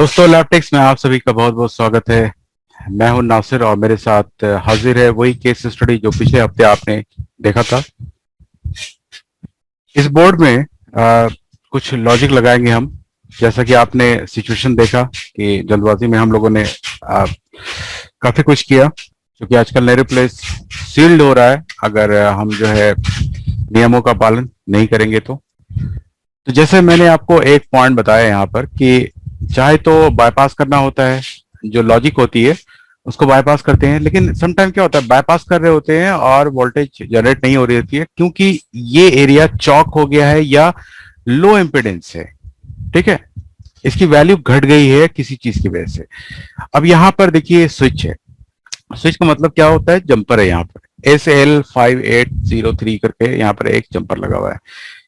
दोस्तों, लैपटेक्स में आप सभी का बहुत बहुत स्वागत है। मैं हूं नासिर और मेरे साथ हाजिर है वही केस स्टडी जो पिछले हफ्ते आपने देखा था। इस बोर्ड में कुछ लॉजिक लगाएंगे हम। जैसा कि आपने सिचुएशन देखा कि जल्दबाजी में हम लोगों ने काफी कुछ किया, क्योंकि आजकल नए प्लेस सील्ड हो रहा है अगर हम जो है नियमों का पालन नहीं करेंगे तो जैसे मैंने आपको एक पॉइंट बताया यहाँ पर कि चाहे तो बाईपास करना होता है, जो लॉजिक होती है उसको बाईपास करते हैं, लेकिन समटाइम क्या होता है बाईपास कर रहे होते हैं और वोल्टेज जनरेट नहीं हो रही होती है, क्योंकि ये एरिया चौक हो गया है या लो इम्पिडेंस है। ठीक है, इसकी वैल्यू घट गई है किसी चीज की वजह से। अब यहाँ पर देखिए स्विच है। स्विच का मतलब क्या होता है, जंपर है। यहाँ पर SL5803 करके यहाँ पर एक जंपर लगा हुआ है।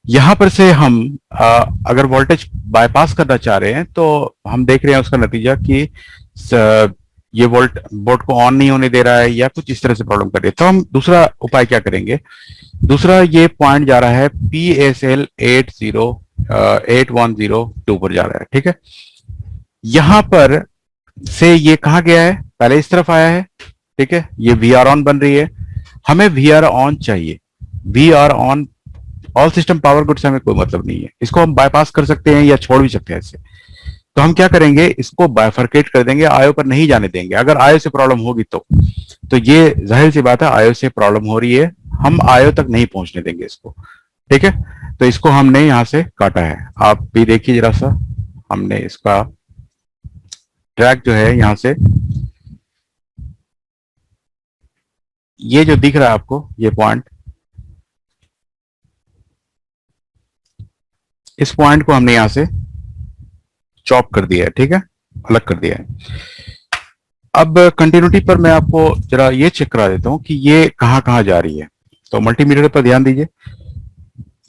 यहां पर से हम अगर वोल्टेज बाईपास करना चाह रहे हैं तो हम देख रहे हैं उसका नतीजा कि ये बोर्ड को ऑन नहीं होने दे रहा है या कुछ इस तरह से प्रॉब्लम कर रही है। तो हम दूसरा उपाय क्या करेंगे, दूसरा ये पॉइंट जा रहा है PSL 8102 पर जा रहा है। ठीक है, यहां पर से ये कहा गया है, पहले इस तरफ आया है। ठीक है, ये VR ऑन बन रही है, हमें VR ऑन चाहिए। VR on all system power good से हमें कोई मतलब नहीं है, इसको हम बाईपास कर सकते हैं या छोड़ भी सकते हैं ऐसे। तो हम क्या करेंगे, इसको बाइफरकेट कर देंगे, आयो पर नहीं जाने देंगे। अगर आयो से प्रॉब्लम होगी तो ये जाहिर सी बात है आयो से प्रॉब्लम हो रही है, हम आयो तक नहीं पहुंचने देंगे इसको। ठीक है, तो इसको हमने यहां से काटा है, आप भी देखिए जरा सा। हमने इसका ट्रैक जो है यहां से, ये जो दिख रहा है आपको ये पॉइंट, इस पॉइंट को हमने यहां से चॉप कर दिया है। ठीक है, अलग कर दिया है। अब कंटिन्यूटी पर मैं आपको जरा ये चेक करा देता हूं कि ये कहां कहां जा रही है। तो मल्टीमीटर पर ध्यान दीजिए।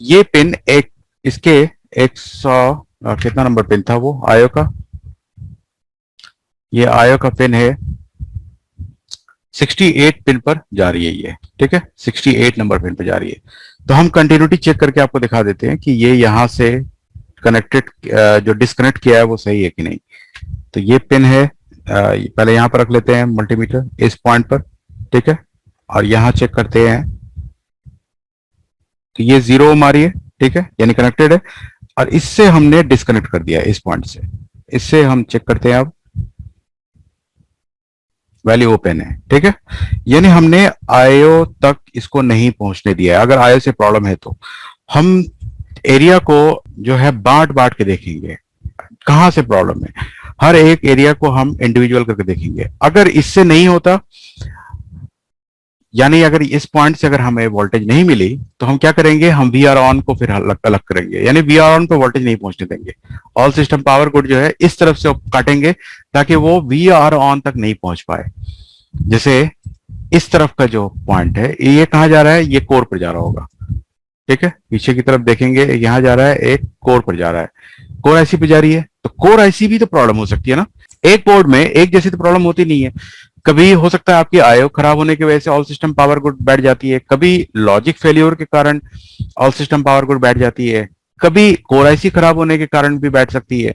ये पिन एक इसके 100 कितना नंबर पिन था वो आयो का, ये आयो का पिन है 68 पिन पर जा रही है ये। ठीक है, 68 नंबर पिन पर जा रही है। तो हम कंटिन्यूटी चेक करके आपको दिखा देते हैं कि ये यहां से कनेक्टेड, जो डिस्कनेक्ट किया है वो सही है कि नहीं। तो ये पिन है, पहले यहां पर रख लेते हैं मल्टीमीटर इस पॉइंट पर। ठीक है, और यहां चेक करते हैं तो ये 0 हमारी है। ठीक है, यानी कनेक्टेड है। और इससे हमने डिस्कनेक्ट कर दिया है इस पॉइंट से। इससे हम चेक करते हैं, अब वैल्यू ओपन है। ठीक है, यानी हमने आयो तक इसको नहीं पहुंचने दिया है। अगर आयो से प्रॉब्लम है तो हम एरिया को जो है बांट बांट के देखेंगे कहां से प्रॉब्लम है, हर एक एरिया को हम इंडिविजुअल करके देखेंगे। अगर इससे नहीं होता, यानी अगर इस पॉइंट से अगर हमें वोल्टेज नहीं मिली, तो हम क्या करेंगे, हम VR ऑन को फिर अलग अलग करेंगे, यानी VR ऑन पे वोल्टेज नहीं पहुंचने देंगे। ऑल सिस्टम पावर गुड जो है इस तरफ से काटेंगे ताकि वो VR ऑन तक नहीं पहुंच पाए। जैसे इस तरफ का जो पॉइंट है ये कहां जा रहा है, ये कोर पर जा रहा होगा। ठीक है, पीछे की तरफ देखेंगे, यहां जा रहा है, एक कोर पर जा रहा है, कोर आईसी पे जा रही है। तो कोर आईसी भी तो प्रॉब्लम हो सकती है ना, एक बोर्ड में एक जैसी तो प्रॉब्लम होती नहीं है। कभी हो सकता है आपकी आयो खराब होने की वजह से ऑल सिस्टम पावर गुड बैठ जाती है, कभी लॉजिक फेलियर के कारण ऑल सिस्टम पावर गुड बैठ जाती है, कभी कोर आईसी खराब होने के कारण भी बैठ सकती है।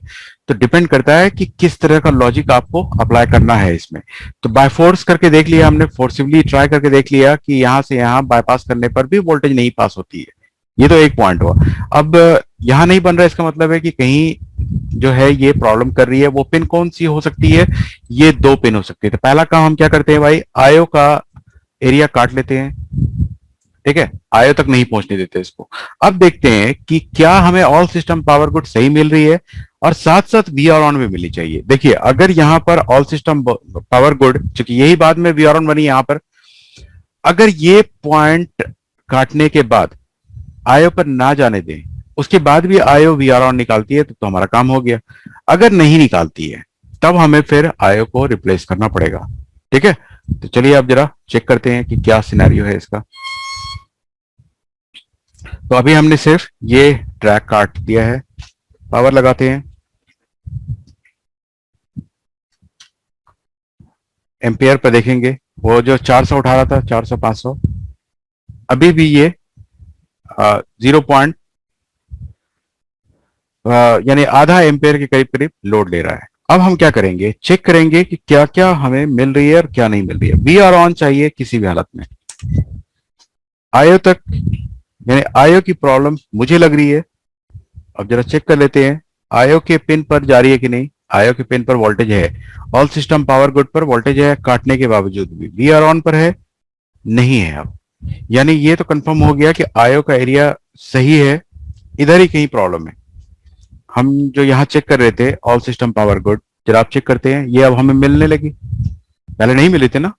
तो डिपेंड करता है कि किस तरह का लॉजिक आपको अप्लाई करना है इसमें। तो बाय फोर्स करके देख लिया हमने, फोर्सिवली ट्राई करके देख लिया कि यहां से यहां बाईपास करने पर भी वोल्टेज नहीं पास होती है। ये तो एक पॉइंट हुआ। अब यहां नहीं बन रहा, इसका मतलब है कि कहीं जो है ये प्रॉब्लम कर रही है। वो पिन कौन सी हो सकती है, ये 2 पिन हो सकती है। तो पहला काम हम क्या करते हैं भाई, आयो का एरिया काट लेते हैं। ठीक है, आयो तक नहीं पहुंचने देते इसको। अब देखते हैं कि क्या हमें ऑल सिस्टम पावर गुड सही मिल रही है और साथ साथ VR ऑन भी मिलनी चाहिए। देखिए, अगर यहां पर ऑल सिस्टम पावर गुड, चूंकि यही बाद में VR ऑन बनी यहां पर, अगर ये पॉइंट काटने के बाद आयो पर ना जाने दें, उसके बाद भी आयो VR ऑन निकालती है तो हमारा काम हो गया। अगर नहीं निकालती है तब हमें फिर आयो को रिप्लेस करना पड़ेगा। ठीक है, तो चलिए अब जरा चेक करते हैं कि क्या सिनेरियो है इसका। तो अभी हमने सिर्फ ये ट्रैक काट दिया है, पावर लगाते हैं। एम्पियर पर देखेंगे, वो जो 400 उठा रहा था, 400 500, अभी भी ये 0 पॉइंट यानी आधा एम्पेयर के करीब करीब लोड ले रहा है। अब हम क्या करेंगे, चेक करेंगे कि क्या क्या हमें मिल रही है और क्या नहीं मिल रही है। वी आर ऑन चाहिए किसी भी हालत में। आयो तक, यानी आयो की प्रॉब्लम मुझे लग रही है। अब जरा चेक कर लेते हैं आयो के पिन पर जा रही है कि नहीं। आयो के पिन पर वोल्टेज है, ऑल सिस्टम पावर गुड पर वोल्टेज है, काटने के बावजूद भी। वी आर ऑन पर है, नहीं है। अब यानी ये तो कंफर्म हो गया कि आयो का एरिया सही है, इधर ही कहीं प्रॉब्लम है। हम जो यहाँ चेक कर रहे थे ऑल सिस्टम पावर गुड, जरा आप चेक करते हैं, ये अब हमें मिलने लगी। पहले नहीं मिले थे ना,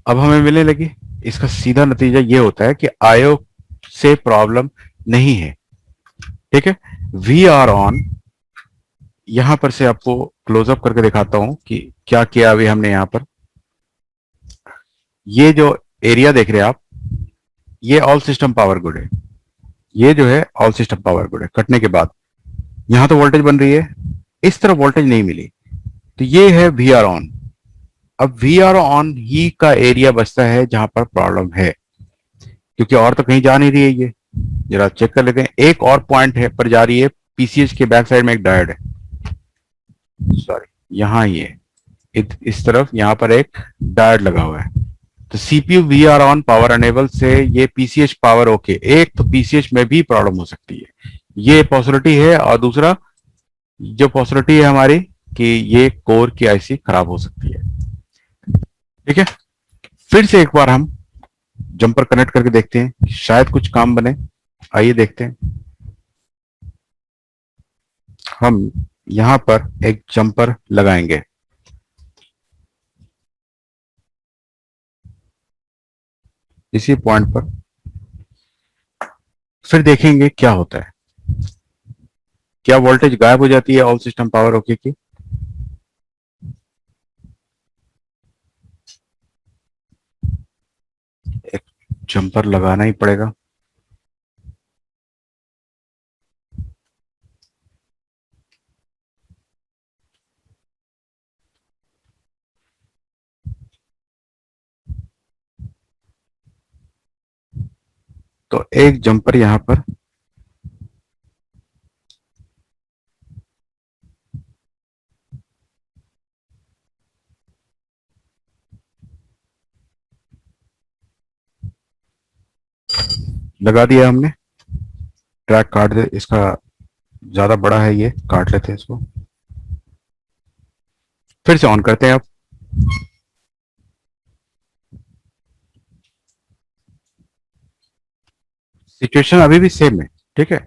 अब हमें मिलने लगी। इसका सीधा नतीजा ये होता है कि आयो से प्रॉब्लम नहीं है। ठीक है, वी आर ऑन। यहां पर से आपको क्लोजअप करके दिखाता हूं कि क्या किया अभी हमने यहां पर। ये जो एरिया देख रहे हैं आप, ये ऑल सिस्टम पावर गुड है। ये जो है ऑल सिस्टम पावर गुड है। कटने के बाद यहां तो वोल्टेज बन रही है, इस तरफ वोल्टेज नहीं मिली, तो ये है वी आर ऑन। अब वी आर ऑन ही का एरिया बचता है जहां पर प्रॉब्लम है, क्योंकि और तो कहीं जा नहीं रही है ये। जरा चेक कर लेते हैं, एक और पॉइंट है पर जा रही है, पीसीएच के बैक साइड में एक डायोड है, सॉरी यहाँ ही है, इस तरफ यहाँ पर एक डायोड लगा हुआ है। तो CPU V R on power enable से ये पीसीएच पावर ओके। एक तो पीसीएच में भी प्रॉब्लम हो सकती है, ये पॉसिबिलिटी है। और दूसरा जो पॉसिबिलिटी है हमारी कि ये कोर की आईसी खराब हो सकती है। ठीक है, फिर से एक बार हम जंपर कनेक्ट करके देखते हैं, शायद कुछ काम बने। आइए देखते हैं। हम यहां पर एक जंपर लगाएंगे, इसी पॉइंट पर, फिर देखेंगे क्या होता है। क्या वोल्टेज गायब हो जाती है ऑल सिस्टम पावर ओके की। एक जंपर लगाना ही पड़ेगा। तो एक जंपर यहां पर लगा दिया हमने। ट्रैक काट दे, इसका ज्यादा बड़ा है, ये काट लेते हैं इसको। फिर से ऑन करते हैं। अब सिचुएशन अभी भी सेम है। ठीक है,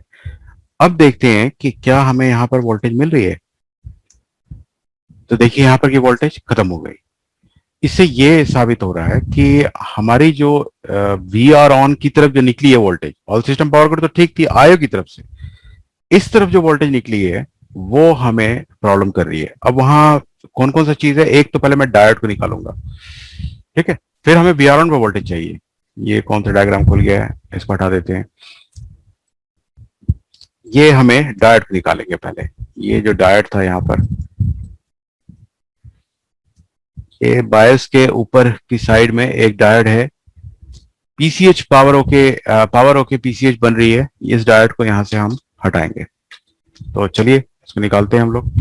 अब देखते हैं कि क्या हमें यहां पर वोल्टेज मिल रही है। तो देखिए यहां पर की वोल्टेज खत्म हो गई। इससे ये साबित हो रहा है कि हमारी जो वी आर ऑन की तरफ जो निकली है voltage, all system power cut तो ठीक थी आयो की तरफ से, इस तरफ जो वोल्टेज निकली है वो हमें प्रॉब्लम कर रही है। अब वहां कौन कौन सा चीज है, एक तो पहले मैं डायोड को निकालूंगा। ठीक है, फिर हमें वी आर ऑन पर वोल्टेज चाहिए। ये कौन सा डायग्राम खुल गया है, इसको हटा देते हैं। ये हमें डायोड को निकालेंगे पहले। ये जो डायोड था यहाँ पर, ये बायस के ऊपर की साइड में एक डायोड है। पीसीएच पावर ओके पीसीएच बन रही है, इस डायोड को यहां से हम हटाएंगे। तो चलिए इसको निकालते हैं हम लोग।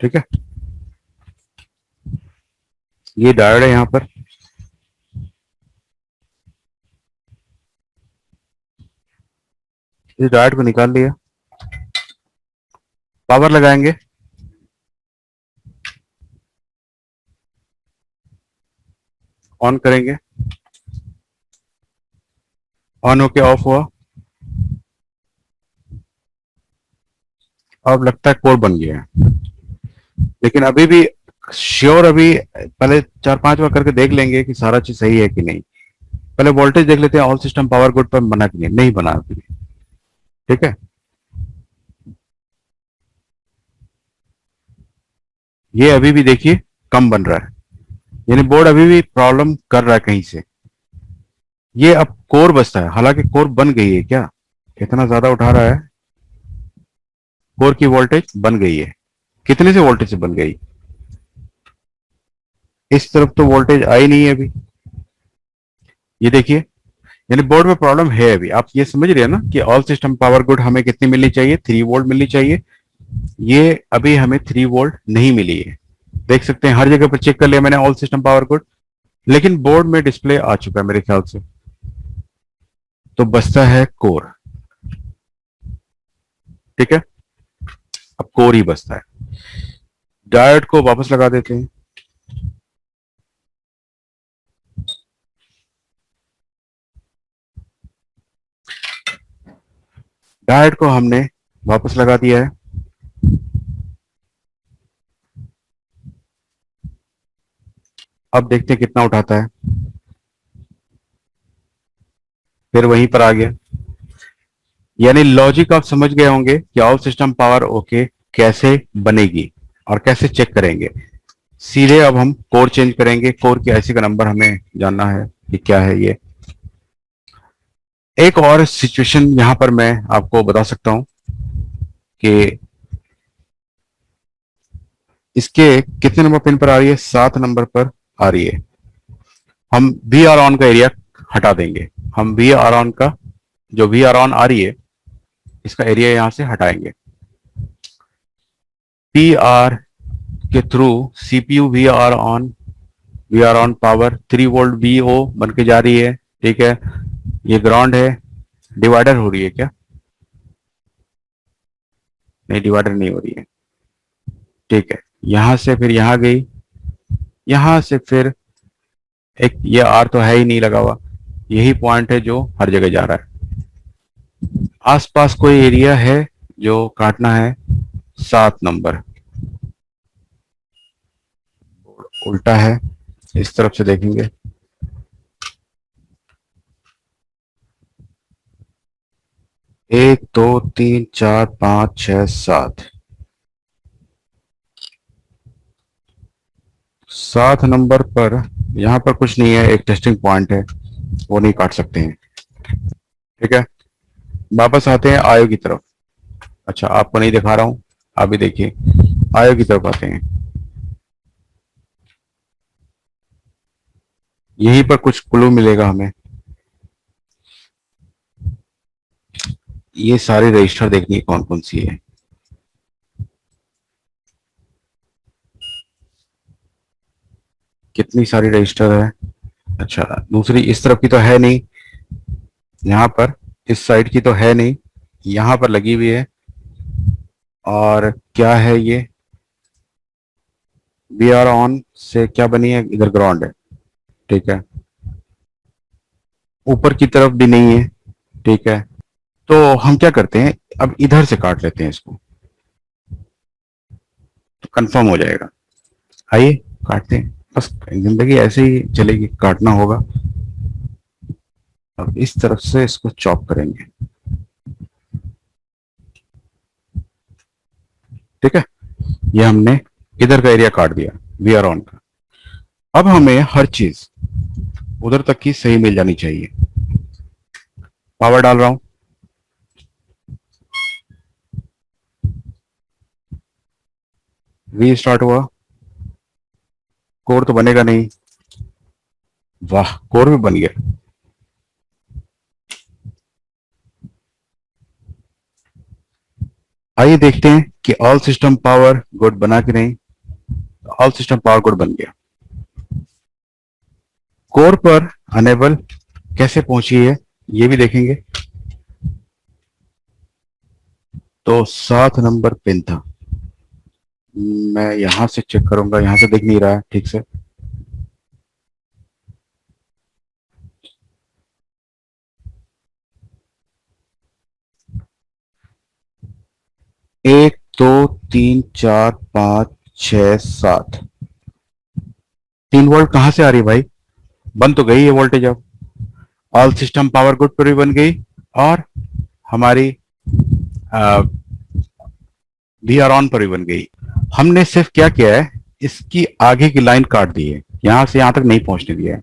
ठीक है, ये डायोड है यहाँ पर। इस डायोड को निकाल लिया। पावर लगाएंगे, ऑन करेंगे, ऑन होके ऑफ हुआ। अब लगता है कोर बन गया है, लेकिन अभी भी श्योर, अभी पहले 4-5 बार करके देख लेंगे कि सारा चीज सही है कि नहीं। पहले वोल्टेज देख लेते हैं, ऑल सिस्टम पावर गुड पर बना कि नहीं, नहीं बना अभी भी। ठीक है, ये अभी भी देखिए कम बन रहा है, यानी बोर्ड अभी भी प्रॉब्लम कर रहा है कहीं से। ये अब कोर बचता है, हालांकि कोर बन गई है क्या, इतना ज्यादा उठा रहा है। कोर की वोल्टेज बन गई है, कितने से वोल्टेज से बन गई। इस तरफ तो वोल्टेज आई नहीं है अभी, ये देखिए यानी बोर्ड में प्रॉब्लम है अभी, आप ये समझ रहे हैं ना कि ऑल सिस्टम पावर गुड हमें कितनी मिलनी चाहिए, 3 वोल्ट मिलनी चाहिए। ये अभी हमें 3 वोल्ट नहीं मिली है। देख सकते हैं हर जगह पर चेक कर लिया मैंने ऑल सिस्टम पावर गुड, लेकिन बोर्ड में डिस्प्ले आ चुका है मेरे ख्याल से। तो बचता है कोर। ठीक है, अब कोर ही बचता है। डायोड को वापस लगा देते हैं। डायोड को हमने वापस लगा दिया है। अब देखते हैं कितना उठाता है। फिर वहीं पर आ गया। यानी लॉजिक आप समझ गए होंगे कि ऑल सिस्टम पावर ओके कैसे बनेगी और कैसे चेक करेंगे। सीधे अब हम कोर चेंज करेंगे। कोर की आईसी का नंबर हमें जानना है कि क्या है ये। एक और सिचुएशन यहां पर मैं आपको बता सकता हूं कि इसके कितने नंबर पिन पर आ रही है, 7 नंबर पर आ रही है। हम वी आर ऑन का एरिया हटा देंगे। हम वी आर ऑन का जो वी आर ऑन आ रही है इसका एरिया यहां से हटाएंगे। पी आर के through CPU V R on power 3 volt B O बन के जा रही है। ठीक है, ये ग्राउंड है। डिवाइडर हो रही है क्या? नहीं, डिवाइडर नहीं हो रही है। ठीक है, यहां से फिर यहां गई, यहां से फिर एक ये आर तो है ही नहीं लगा हुआ, यही पॉइंट है जो हर जगह जा रहा है। आसपास कोई एरिया है जो काटना है, 7 नंबर। उल्टा है, इस तरफ से देखेंगे। 1 2 3 4 5 6 7। 7 नंबर पर यहां पर कुछ नहीं है, एक टेस्टिंग पॉइंट है, वो नहीं काट सकते हैं। ठीक है, वापस आते हैं आयो की तरफ। अच्छा, आपको नहीं दिखा रहा हूं, आप भी देखिए। आयो की तरफ आते हैं। यहीं पर कुछ क्लू मिलेगा हमें। ये सारे रजिस्टर देखनी कौन कौन सी है। कितनी सारी रजिस्टर है? अच्छा, दूसरी इस तरफ की तो है नहीं, यहाँ पर इस साइड की तो है नहीं, यहाँ पर लगी हुई है। और क्या है ये? वी आर ऑन से क्या बनी है? इधर ग्राउंड है। ठीक है, ऊपर की तरफ भी नहीं है। ठीक है, तो हम क्या करते हैं, अब इधर से काट लेते हैं इसको, तो कंफर्म हो जाएगा। आइए काटते हैं, बस जिंदगी ऐसे ही चलेगी, काटना होगा। अब इस तरफ से इसको चॉप करेंगे। ठीक है, ये हमने इधर का एरिया काट दिया वी आर ऑन का। अब हमें हर चीज उधर तक की सही मिल जानी चाहिए। पावर डाल रहा हूं। वी स्टार्ट हुआ। कोर तो बनेगा नहीं। वाह, कोर भी बन गया। आइए देखते हैं कि ऑल सिस्टम पावर गुड बना कि नहीं। ऑल सिस्टम पावर गुड बन गया। कोर पर अनेबल कैसे पहुंची है ये भी देखेंगे। तो 7 नंबर पिन था। मैं यहां से चेक करूंगा, यहां से दिख नहीं रहा है ठीक से। एक दो तीन चार पाँच छः सात। 3 वोल्ट कहां से आ रही है भाई? बन तो गई है वोल्टेज अब। ऑल सिस्टम पावर गुड पर भी बन गई, और हमारी वी आर ऑन पर भी बन गई। हमने सिर्फ क्या किया है, इसकी आगे की लाइन काट दी है, यहां से यहां तक नहीं पहुंचने दिया है।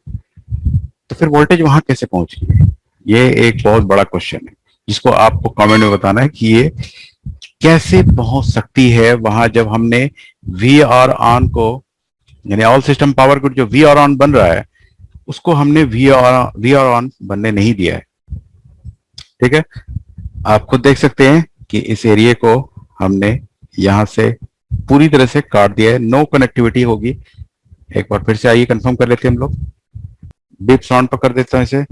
तो फिर वोल्टेज वहां कैसे पहुंच रही है? ये एक बहुत बड़ा क्वेश्चन है, जिसको आपको कमेंट में बताना है कि ये कैसे पहुंच सकती है वहां, जब हमने वी आर ऑन को, यानी ऑल सिस्टम पावर गुड जो वी आर ऑन बन रहा है, उसको हमने वी आर ऑन बनने नहीं दिया है। ठीक है, आप खुद देख सकते हैं कि इस एरिया को हमने यहां से पूरी तरह से काट दिया है, नो कनेक्टिविटी होगी। एक बार फिर से आइए कंफर्म कर लेते हैं हम लोग। बिप साउंड पर कर देता हूं इसे।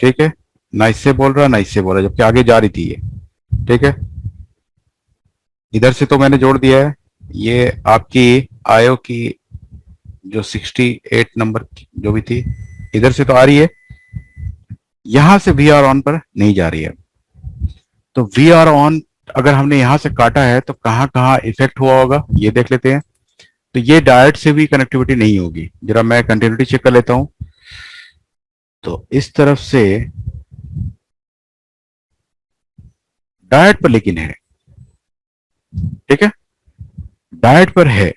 ठीक है, ना इससे बोल रहा ना इससे बोल रहा, जबकि आगे जा रही थी ये। ठीक है, इधर से तो मैंने जोड़ दिया है। ये आपकी आयो की जो 68 नंबर जो भी थी, इधर से तो आ रही है, यहां से वी आर ऑन पर नहीं जा रही है। तो वी आर ऑन अगर हमने यहां से काटा है तो कहां कहां इफेक्ट हुआ होगा ये देख लेते हैं। तो ये डायोड से भी कनेक्टिविटी नहीं होगी। जरा मैं कंटिन्यूटी चेक कर लेता हूं। तो इस तरफ से डायोड पर लेकिन है। ठीक है, डायोड पर है।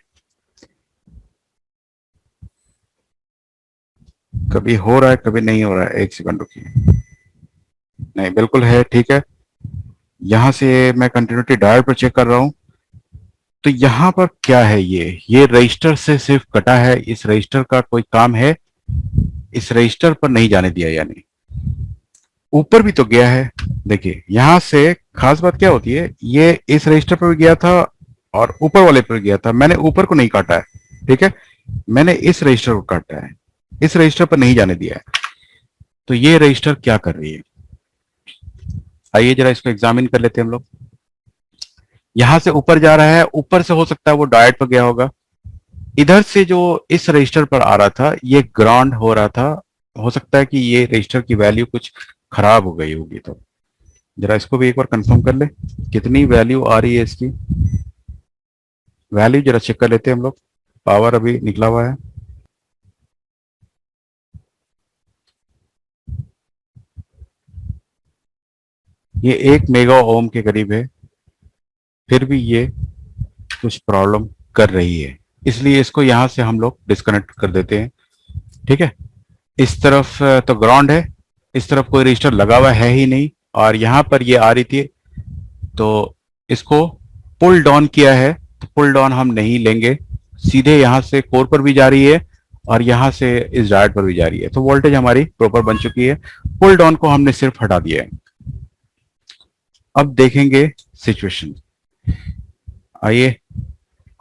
कभी हो रहा है कभी नहीं हो रहा है, एक सेकंड रुकिए। नहीं, बिल्कुल है। ठीक है, यहां से मैं कंटिन्यूटी डायोड पर चेक कर रहा हूं। तो यहां पर क्या है, ये रजिस्टर से सिर्फ कटा है। इस रजिस्टर का कोई काम है, इस रजिस्टर पर नहीं जाने दिया। यानी ऊपर भी तो गया है। देखिए यहां से खास बात क्या होती है, ये इस रजिस्टर पर भी गया था और ऊपर वाले पर गया था। मैंने ऊपर को नहीं काटा है। ठीक है, मैंने इस रजिस्टर को काटा है, इस रजिस्टर पर नहीं जाने दिया है। तो ये रजिस्टर क्या कर रही है, आइए जरा इसको एग्जामिन कर लेते हैं हम लोग। यहां से ऊपर जा रहा है, ऊपर से हो सकता है वो डायोड पर गया होगा। इधर से जो इस रजिस्टर पर आ रहा था ये ग्राउंड हो रहा था। हो सकता है कि ये रजिस्टर की वैल्यू कुछ खराब हो गई होगी। तो जरा इसको भी एक बार कंफर्म कर ले, कितनी वैल्यू आ रही है इसकी। वैल्यू जरा चेक कर लेते हैं हम लोग। पावर अभी निकला हुआ है। ये 1 मेगा ओम के करीब है, फिर भी ये कुछ प्रॉब्लम कर रही है। इसलिए इसको यहां से हम लोग डिस्कनेक्ट कर देते हैं। ठीक है, इस तरफ तो ग्राउंड है, इस तरफ कोई रजिस्टर लगा हुआ है ही नहीं, और यहां पर ये आ रही थी। तो इसको पुल डाउन किया है, तो पुल डाउन हम नहीं लेंगे। सीधे यहां से कोर पर भी जा रही है और यहां से इस डायोड पर भी जा रही है। तो वोल्टेज हमारी प्रॉपर बन चुकी है। पुल डाउन को हमने सिर्फ हटा दिया है। अब देखेंगे सिचुएशन। आइए,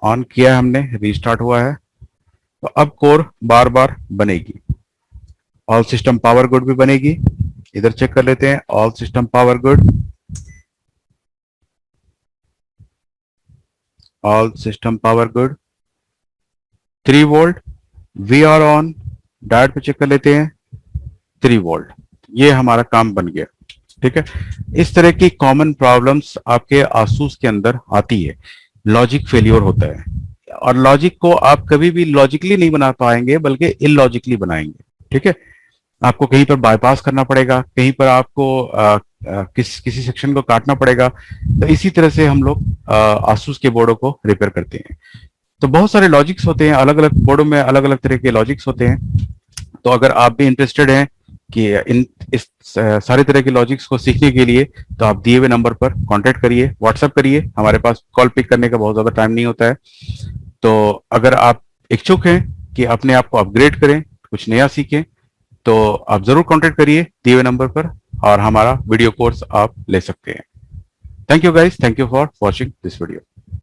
ऑन किया है हमने, रीस्टार्ट हुआ है। तो अब कोर बार बार बनेगी। ऑल सिस्टम पावर गुड भी बनेगी। इधर चेक कर लेते हैं, all system power good, all system power good. 3 volt, V R on, diode पे चेक कर लेते हैं, 3 वोल्ट। ये हमारा काम बन गया। ठीक है, इस तरह की कॉमन प्रॉब्लम्स आपके आसूस के अंदर आती है। लॉजिक फेलियर होता है, और लॉजिक को आप कभी भी लॉजिकली नहीं बना पाएंगे बल्कि इलॉजिकली बनाएंगे। ठीक है, आपको कहीं पर बाईपास करना पड़ेगा, कहीं पर आपको किसी सेक्शन को काटना पड़ेगा। तो इसी तरह से हम लोग आसूस के बोर्डों को रिपेयर करते हैं। तो बहुत सारे लॉजिक्स होते हैं, अलग अलग बोर्डों में अलग अलग तरह के लॉजिक्स होते हैं। तो अगर आप भी इंटरेस्टेड हैं कि इस सारे तरह के लॉजिक्स को सीखने के लिए, तो आप दिए हुए नंबर पर कांटेक्ट करिए, व्हाट्सएप करिए। हमारे पास कॉल पिक करने का बहुत ज्यादा टाइम नहीं होता है। तो अगर आप इच्छुक हैं कि अपने आप को अपग्रेड करें, कुछ नया सीखें, तो आप जरूर कांटेक्ट करिए दिए हुए नंबर पर, और हमारा वीडियो कोर्स आप ले सकते हैं। Thank you guys, thank you for watching this video.